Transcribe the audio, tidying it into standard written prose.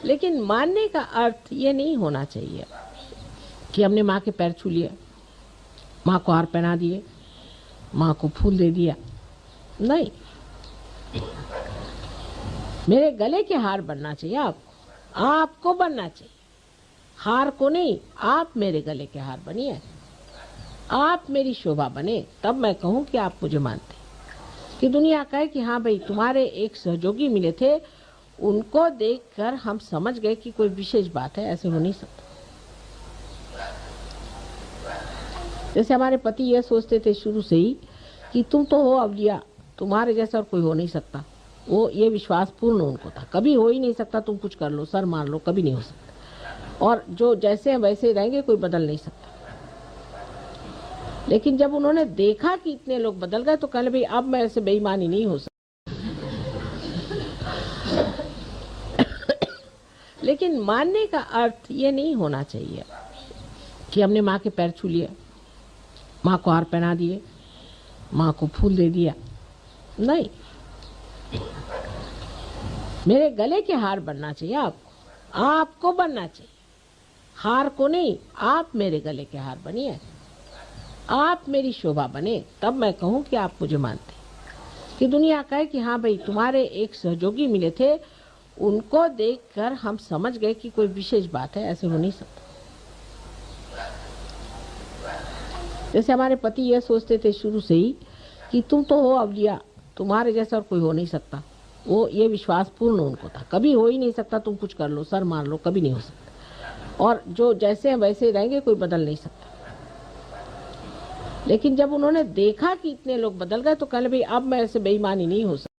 लेकिन मानने का अर्थ ये नहीं होना चाहिए कि हमने माँ के पैर छू लिए, माँ को हार पहना दिए, माँ को फूल दे दिया। नहीं, मेरे गले के हार बनना चाहिए आपको बनना चाहिए, हार को नहीं। आप मेरे गले के हार बनिए, आप मेरी शोभा बने, तब मैं कहूँ कि आप मुझे मानते, कि दुनिया कहे कि हाँ भाई तुम्हारे एक सहयोगी मिले थे, उनको देखकर हम समझ गए कि कोई विशेष बात है। ऐसे हो नहीं सकता। जैसे हमारे पति यह सोचते थे शुरू से ही कि तुम तो हो अवलिया, तुम्हारे जैसा और कोई हो नहीं सकता। वो ये विश्वास पूर्ण उनको था, कभी हो ही नहीं सकता, तुम कुछ कर लो, सर मार लो, कभी नहीं हो सकता। और जो जैसे हैं वैसे रहेंगे, कोई बदल नहीं सकता। लेकिन जब उन्होंने देखा कि इतने लोग बदल गए तो कहले भाई अब मैं ऐसे बेईमानी नहीं हो सकती। लेकिन मानने का अर्थ ये नहीं होना चाहिए कि हमने माँ के पैर छू लिए, माँ को हार पहना दिए, माँ को फूल दे दिया। नहीं, मेरे गले के हार बनना चाहिए आपको बनना चाहिए, हार को नहीं। आप मेरे गले के हार बनिए, आप मेरी शोभा बने, तब मैं कहूँ कि आप मुझे मानते, कि दुनिया कहे कि हाँ भाई तुम्हारे एक सहयोगी मिले थे, उनको देखकर हम समझ गए कि कोई विशेष बात है। ऐसे हो नहीं सकता। जैसे हमारे पति यह सोचते थे शुरू से ही कि तुम तो हो अवलिया, तुम्हारे जैसा और कोई हो नहीं सकता। वो ये विश्वास पूर्ण उनको था, कभी हो ही नहीं सकता, तुम कुछ कर लो, सर मार लो, कभी नहीं हो सकता। और जो जैसे हैं वैसे रहेंगे, कोई बदल नहीं सकता। लेकिन जब उन्होंने देखा कि इतने लोग बदल गए तो कहले भाई अब मैं ऐसे बेईमानी नहीं हो सकती।